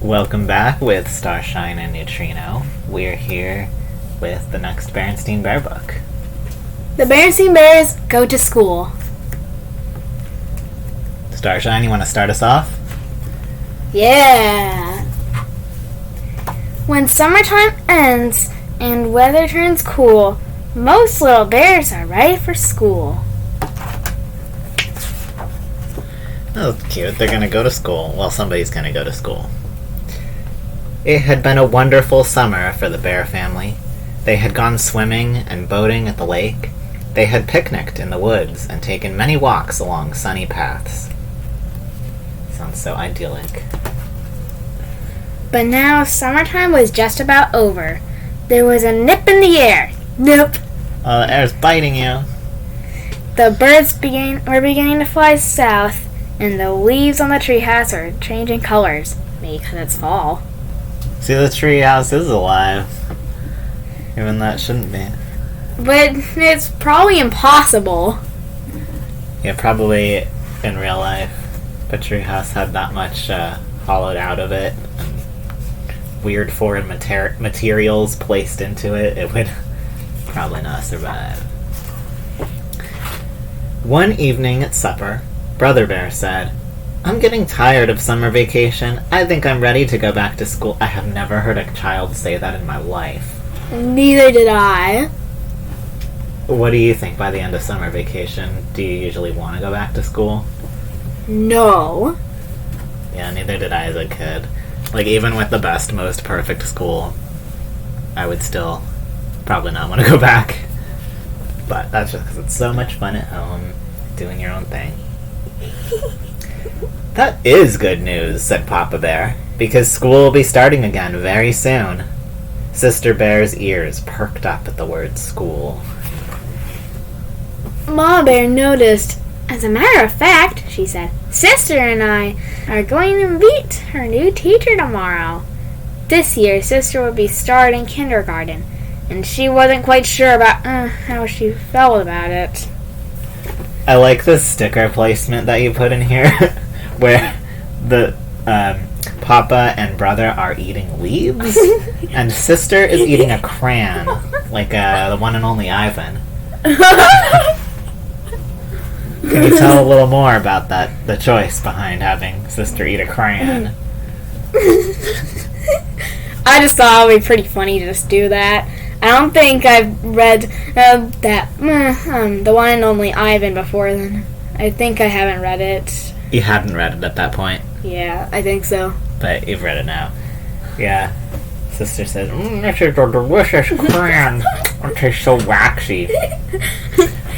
Welcome back with Starshine and Neutrino. We're here with the next Berenstain Bear book. The Berenstain Bears go to school. Starshine, you want to start us off? Yeah. When summertime ends and weather turns cool, most little bears are ready for school. Oh, cute. They're going to go to school. Well, somebody's going to go to school. It had been a wonderful summer for the Bear family. They had gone swimming and boating at the lake. They had picnicked in the woods and taken many walks along sunny paths. Sounds so idyllic. But now summertime was just about over. There was a nip in the air. Nope. Oh, the air's biting you. The birds were beginning to fly south, and the leaves on the treehouse are changing colors. Maybe because it's fall. See, the treehouse is alive. Even though it shouldn't be. But it's probably impossible. Yeah, probably in real life. If a treehouse had that much hollowed out of it and weird foreign materials placed into it, it would probably not survive. One evening at supper, Brother Bear said, "I'm getting tired of summer vacation. I think I'm ready to go back to school." I have never heard a child say that in my life. Neither did I. What do you think by the end of summer vacation? Do you usually want to go back to school? No. Yeah, neither did I as a kid. Like, even with the best, most perfect school, I would still probably not want to go back. But that's just because it's so much fun at home, doing your own thing. "That is good news," said Papa Bear, "because school will be starting again very soon." Sister Bear's ears perked up at the word school. Ma Bear noticed. "As a matter of fact," she said, "Sister and I are going to meet her new teacher tomorrow." This year, Sister would be starting kindergarten, and she wasn't quite sure about how she felt about it. I like the sticker placement that you put in here, where the Papa and Brother are eating leaves, and Sister is eating a crayon, like the one and only Ivan. Can you tell a little more about that, the choice behind having Sister eat a crayon? I just thought it would be pretty funny to just do that. I don't think I've read the one and only Ivan before then. I think I haven't read it. You hadn't read it at that point? Yeah, I think so. But you've read it now. Yeah. Sister says, "This is a delicious crayon. It tastes so waxy.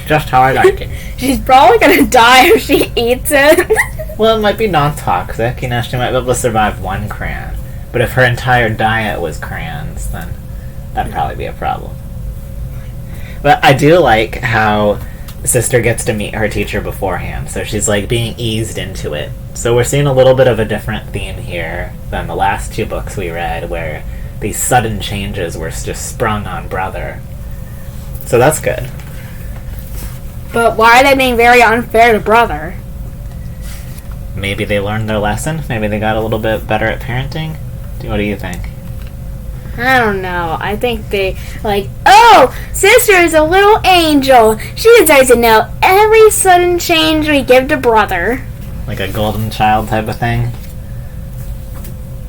Just how I like it." She's probably gonna die if she eats it. Well, it might be non-toxic. You know, she might be able to survive one crayon. But if her entire diet was crayons, then that'd probably be a problem. But I do like how Sister gets to meet her teacher beforehand, so she's like being eased into it. So we're seeing a little bit of a different theme here than the last two books we read, where these sudden changes were just sprung on Brother. So that's good. But why are they being very unfair to Brother? Maybe they learned their lesson. Maybe they got a little bit better at parenting. What do you think? I don't know. I think they, "Oh, Sister is a little angel. She deserves to know every sudden change we give to Brother." Like a golden child type of thing?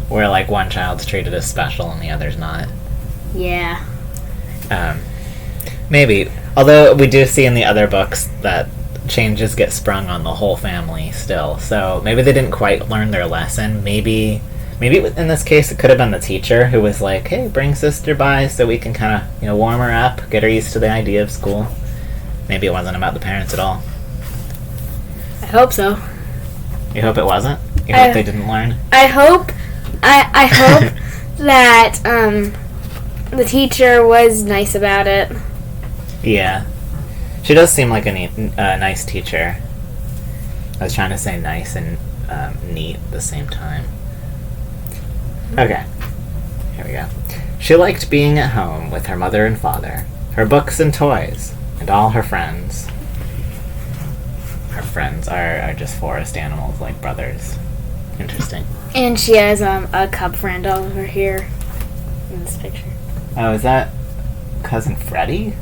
Where, like, one child's treated as special and the other's not. Yeah. Maybe. Although we do see in the other books that changes get sprung on the whole family still. So maybe they didn't quite learn their lesson. Maybe in this case it could have been the teacher who was like, "Hey, bring Sister by so we can kind of, warm her up, get her used to the idea of school." Maybe it wasn't about the parents at all. I hope so. You hope it wasn't? You hope they didn't learn? I hope that the teacher was nice about it. Yeah. She does seem like a nice teacher. I was trying to say nice and neat at the same time. Okay. Here we go. She liked being at home with her mother and father, her books and toys, and all her friends. Her friends are just forest animals like brothers. Interesting. And she has a cub friend over here in this picture. Oh, is that Cousin Freddy?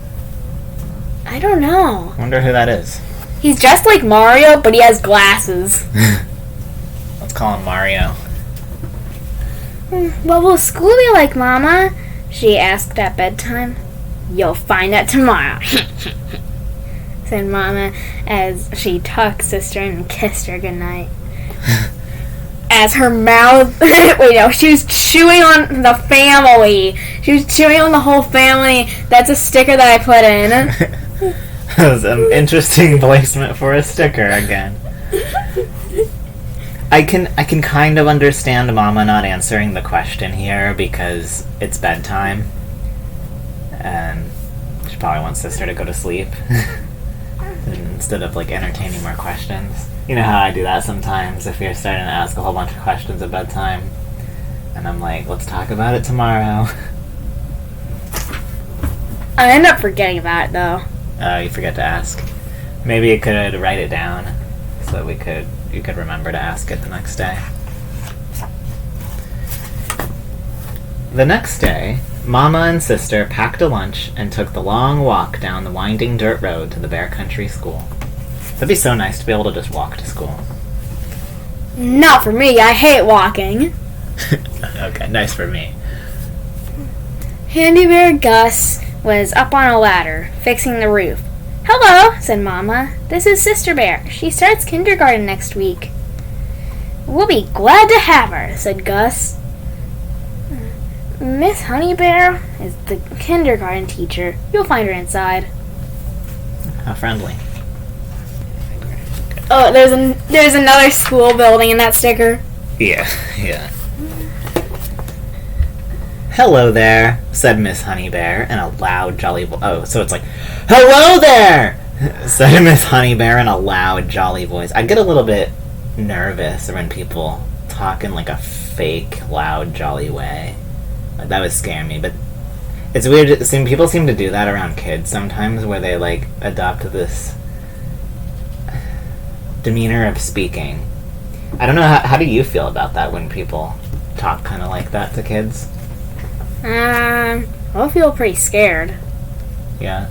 I don't know. I wonder who that is. He's dressed like Mario, but he has glasses. Let's call him Mario. What will school be like, Mama? She asked at bedtime. You'll find out tomorrow, said Mama as she tucked Sister in and kissed her goodnight. As her mouth... Wait, no, she was chewing on the family. She was chewing on the whole family. That's a sticker that I put in. That was an interesting placement for a sticker again. I can kind of understand Mama not answering the question here because it's bedtime. And she probably wants Sister to go to sleep. Instead of, like, entertaining more questions. You know how I do that sometimes if you're starting to ask a whole bunch of questions at bedtime. And I'm like, let's talk about it tomorrow. I end up forgetting about it, though. You forget to ask. Maybe you could write it down so you could remember to ask it the next day. The next day, Mama and Sister packed a lunch and took the long walk down the winding dirt road to the Bear Country School. It'd be so nice to be able to just walk to school. Not for me. I hate walking. Okay, nice for me. Handy Bear Gus was up on a ladder, fixing the roof. Hello, said Mama. This is Sister Bear. She starts kindergarten next week. We'll be glad to have her, said Gus. Miss Honey Bear is the kindergarten teacher. You'll find her inside. How friendly. Oh, there's another school building in that sticker. Yeah. Hello there, said Miss Honey Bear in a loud, jolly voice. Oh, so it's like, hello there, said Miss Honey Bear in a loud, jolly voice. I get a little bit nervous when people talk in like a fake, loud, jolly way. Like, that would scare me, but it's weird. People seem to do that around kids sometimes, where they like adopt this demeanor of speaking. I don't know, how do you feel about that when people talk kind of like that to kids? I feel pretty scared. Yeah.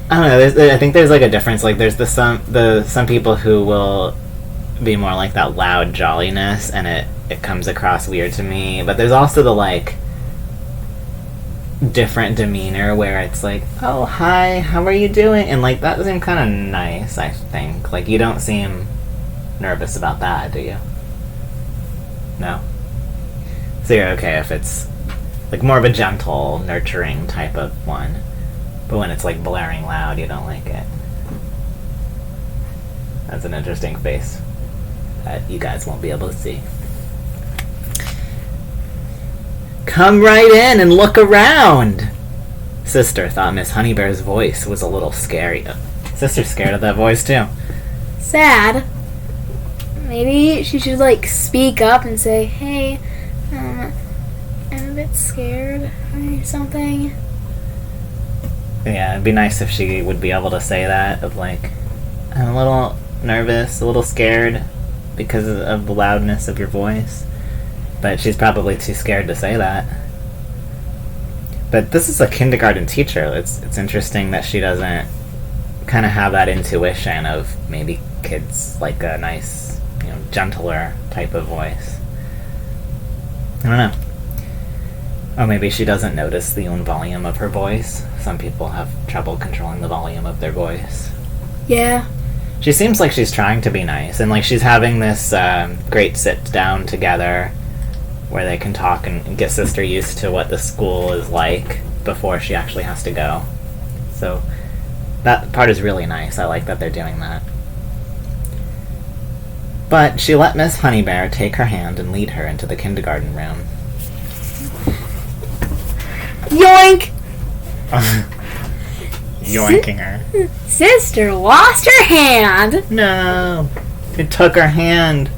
I don't know, I think there's like a difference. Like there's some people who will be more like that loud jolliness, and it comes across weird to me. But there's also the like different demeanor where it's like, oh hi, how are you doing? And like that seems kind of nice, I think. Like you don't seem nervous about that, do you? No? So you're okay if it's like more of a gentle, nurturing type of one. But when it's like blaring loud, you don't like it. That's an interesting face that you guys won't be able to see. Come right in and look around! Sister thought Miss Honeybear's voice was a little scary. Sister's scared of that voice too. Sad. Maybe she should like speak up and say, hey, I'm a bit scared or something. Yeah, it'd be nice if she would be able to say that, of like, I'm a little nervous, a little scared because of the loudness of your voice. But she's probably too scared to say that. But this is a kindergarten teacher. It's interesting that she doesn't kind of have that intuition of maybe kids like a nice, gentler type of voice. I don't know. Or maybe she doesn't notice the own volume of her voice. Some people have trouble controlling the volume of their voice. Yeah. She seems like she's trying to be nice, and like she's having this great sit down together where they can talk and get Sister used to what the school is like before she actually has to go. So that part is really nice. I like that they're doing that. But she let Miss Honeybear take her hand and lead her into the kindergarten room. Yoink! Yoinking her. Sister lost her hand! No! It took her hand.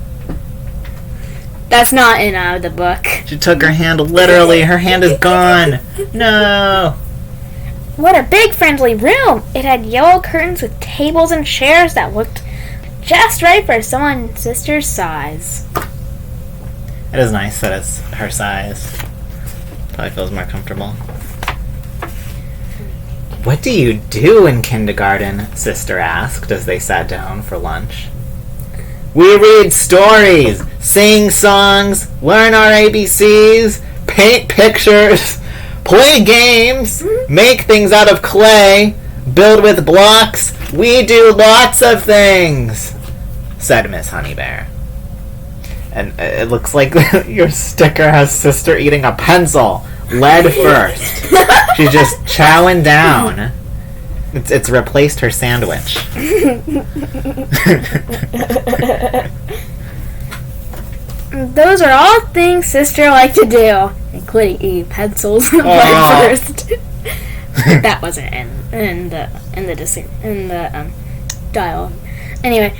That's not in the book. She took her hand literally. Her hand is gone. No! What a big friendly room! It had yellow curtains with tables and chairs that looked just right for someone sister's size. It is nice that it's her size. Probably feels more comfortable. What do you do in kindergarten? Sister asked as they sat down for lunch. We read stories, sing songs, learn our ABCs, paint pictures, play games, make things out of clay, build with blocks. We do lots of things, said Miss Honeybear. And it looks like your sticker has sister eating a pencil, lead first. She's just chowing down. It's replaced her sandwich. Those are all things sister liked to do, including eating pencils lead first. That wasn't in the dialogue. Anyway,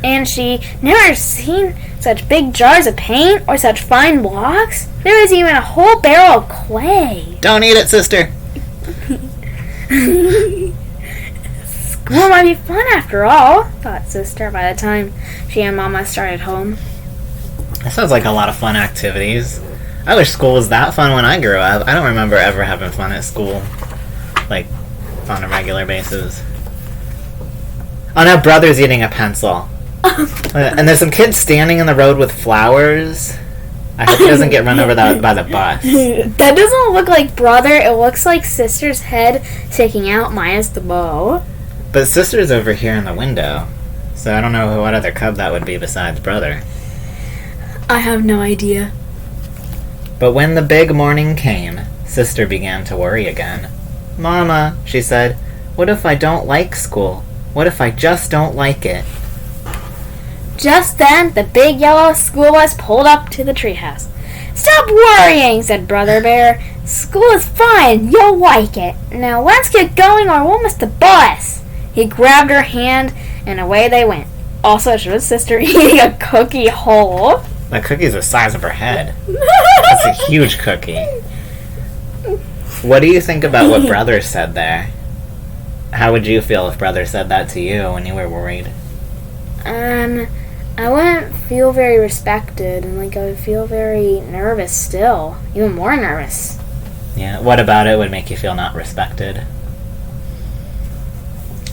and she never seen such big jars of paint or such fine blocks. There was even a whole barrel of clay. Don't eat it, sister. School might be fun after all, thought sister by the time she and Mama started home. That sounds like a lot of fun activities. I wish school was that fun when I grew up. I don't remember ever having fun at school, like, on a regular basis. Oh, now brother's eating a pencil. And there's some kids standing in the road with flowers. I hope he doesn't get run over by the bus. That doesn't look like brother. It looks like sister's head sticking out minus the bow. But sister's over here in the window, so I don't know what other cub that would be besides brother. I have no idea. But when the big morning came, sister began to worry again. Mama, she said, what if I don't like school? What if I just don't like it? Just then, the big yellow school bus pulled up to the treehouse. Stop worrying, said Brother Bear. School is fine. You'll like it. Now let's get going or we'll miss the bus. He grabbed her hand and away they went. Also, showed sister eating a cookie whole. That cookie's the size of her head. That's a huge cookie. What do you think about what brother said there? How would you feel if brother said that to you when you were worried? I wouldn't feel very respected, and I would feel very nervous still. Even more nervous. Yeah, what about it would make you feel not respected?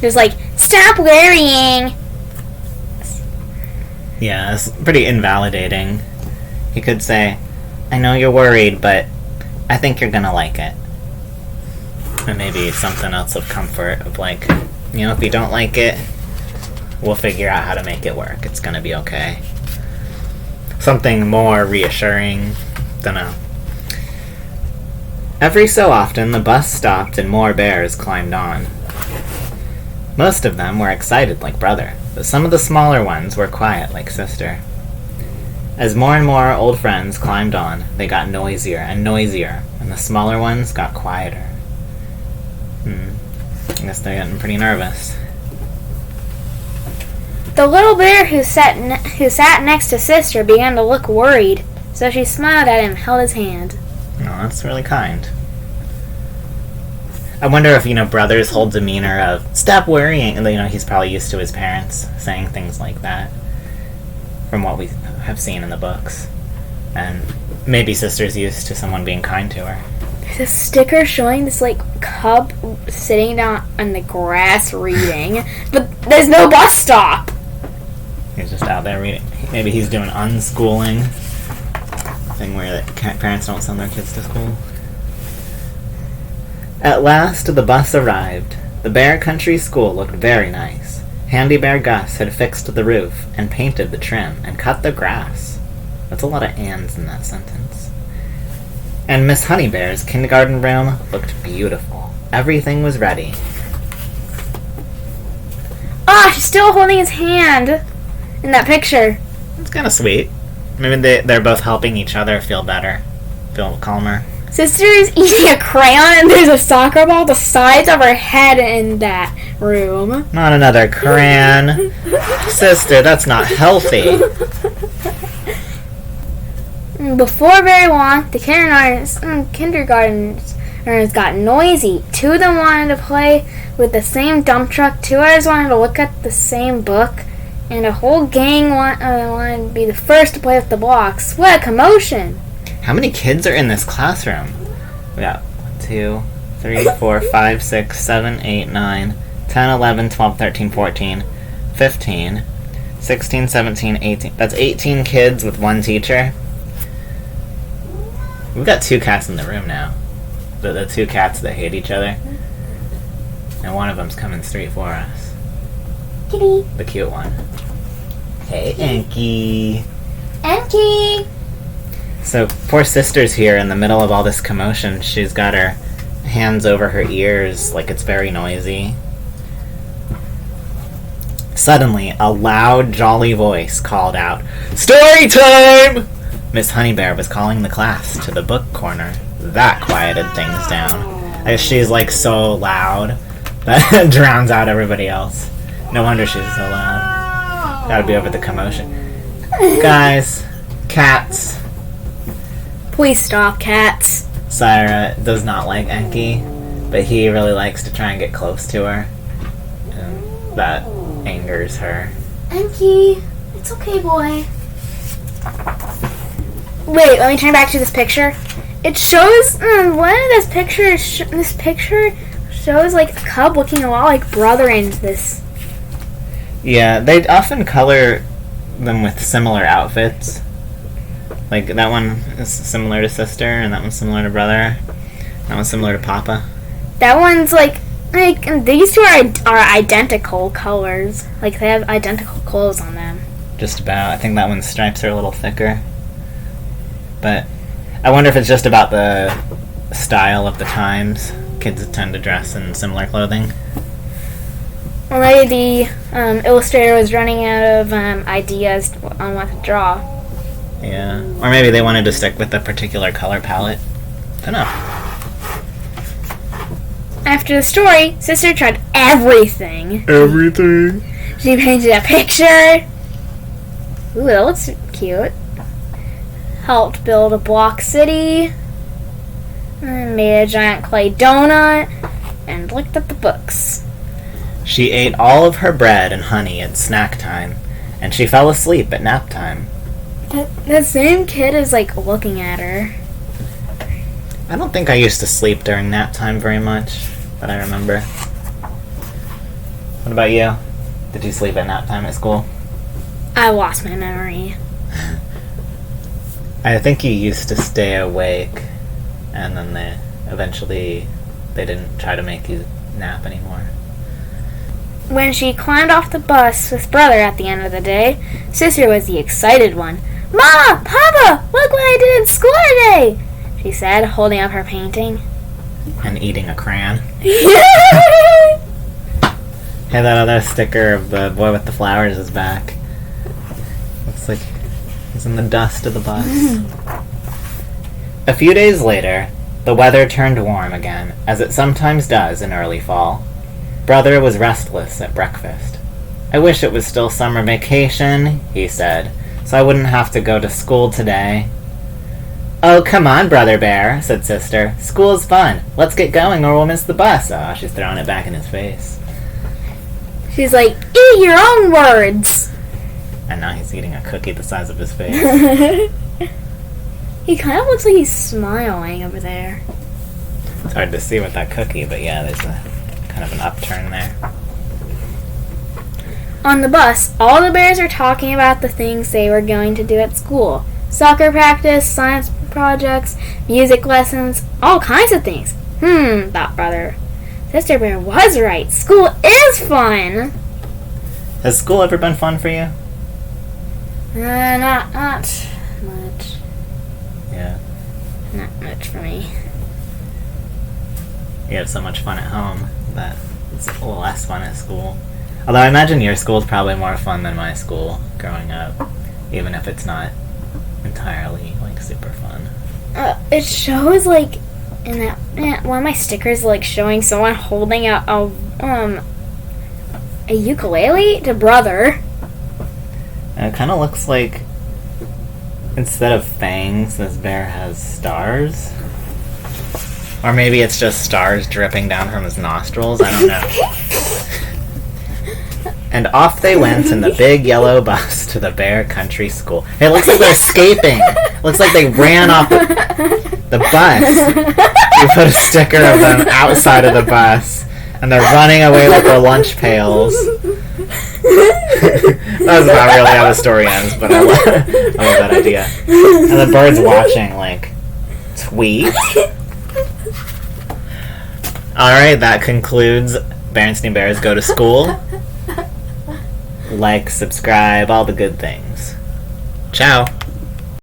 Just stop worrying! Yeah, it's pretty invalidating. He could say, I know you're worried, but I think you're gonna like it. And maybe something else of comfort of if you don't like it, we'll figure out how to make it work. It's gonna be okay. Something more reassuring. Dunno. Every so often, the bus stopped and more bears climbed on. Most of them were excited like brother, but some of the smaller ones were quiet like sister. As more and more old friends climbed on, they got noisier and noisier, and the smaller ones got quieter. I guess they're getting pretty nervous. The little bear who sat next to sister began to look worried, so she smiled at him and held his hand. Oh, that's really kind. I wonder if, brothers hold demeanor of, stop worrying, and, he's probably used to his parents saying things like that, from what we have seen in the books. And maybe sister's used to someone being kind to her. There's a sticker showing this, cub sitting down on the grass reading, but there's no bus stop! He's just out there reading. Maybe he's doing unschooling. Thing where parents don't send their kids to school. At last, the bus arrived. The Bear Country School looked very nice. Handy Bear Gus had fixed the roof, and painted the trim, and cut the grass. That's a lot of ands in that sentence. And Miss Honeybear's kindergarten room looked beautiful. Everything was ready. She's still holding his hand in that picture. It's kind of sweet. Maybe they're both helping each other feel better, feel calmer. Sister is eating a crayon and there's a soccer ball the size of her head in that room. Not another crayon. Sister, that's not healthy. Before very long, the kindergartners got noisy. Two of them wanted to play with the same dump truck. 2 others wanted to look at the same book, and a whole gang wanted to be the first to play with the blocks. What a commotion! How many kids are in this classroom? We got 2, 3, 4, 5, 6, 7, 8, 9, 10, 11, 12, 13, 14, 15, 16, 17, 18. That's 18 kids with 1 teacher. We've got 2 cats in the room now. The 2 cats that hate each other. And one of them's coming straight for us. Kitty. The cute one. Hey, Enki. Enki! So, poor sister's here in the middle of all this commotion. She's got her hands over her ears like it's very noisy. Suddenly, a loud, jolly voice called out, "Story time!" Miss Honeybear was calling the class to the book corner. That quieted things down. She's like so loud that it drowns out everybody else. No wonder she's so loud. Gotta be over the commotion. Guys, cats. Please stop, cats. Syra does not like Enki, but he really likes to try and get close to her. And that angers her. Enki, it's okay, boy. Wait, let me turn back to this picture. It shows one of this picture. This picture shows like a cub looking a lot like brother in this. Yeah, they often color them with similar outfits. Like that one is similar to sister, and that one's similar to brother. That one's similar to Papa. That one's like these two are identical colors. Like they have identical clothes on them. Just about. I think that one's stripes are a little thicker. But I wonder if it's just about the style of the times. Kids tend to dress in similar clothing. Or maybe the illustrator was running out of ideas on what to draw. Yeah. Or maybe they wanted to stick with a particular color palette. Dunno. After the story, Sister tried everything. Everything? She painted a picture. Ooh, that looks cute. Helped build a block city. And made a giant clay donut. And looked at the books. She ate all of her bread and honey at snack time, and she fell asleep at nap time. The same kid is like looking at her. I don't think I used to sleep during nap time very much, but I remember. What about you? Did you sleep at nap time at school? I lost my memory. I think you used to stay awake, and then they didn't try to make you nap anymore. When she climbed off the bus with brother at the end of the day, Sister was the excited one. "Mama! Papa! Look what I did at school today!" she said, holding up her painting. And eating a crayon. Hey, that other sticker of the boy with the flowers is back. Looks like he's in the dust of the bus. A few days later, the weather turned warm again, as it sometimes does in early fall. Brother was restless at breakfast. "I wish it was still summer vacation," he said, "so I wouldn't have to go to school today." "Oh, come on, Brother Bear," said Sister. "School's fun. Let's get going or we'll miss the bus." Oh, she's throwing it back in his face. She's like, "Eat your own words." And now he's eating a cookie the size of his face. He kind of looks like he's smiling over there. It's hard to see with that cookie, but yeah, there's a kind of an upturn there. On the bus, all the bears are talking about the things they were going to do at school. Soccer practice, science projects, music lessons, all kinds of things. Thought Brother. Sister Bear was right. School is fun. Has school ever been fun for you? Not much. Yeah. Not much for me. You have so much fun at home that it's a little less fun at school. Although I imagine your school is probably more fun than my school growing up, even if it's not entirely like super fun. It shows like in that one of my stickers like showing someone holding a ukulele to Brother. And it kind of looks like instead of fangs, this bear has stars. Or maybe it's just stars dripping down from his nostrils. I don't know. And off they went in the big yellow bus to the Bear Country School. It looks like they're escaping. Looks like they ran off the bus. You put a sticker of them outside of the bus, and they're running away with their lunch pails. That's not really how the story ends, but I love that idea. And the bird's watching, like, tweet. Alright, that concludes Berenstain Bears Go to School. Like, subscribe, all the good things. Ciao.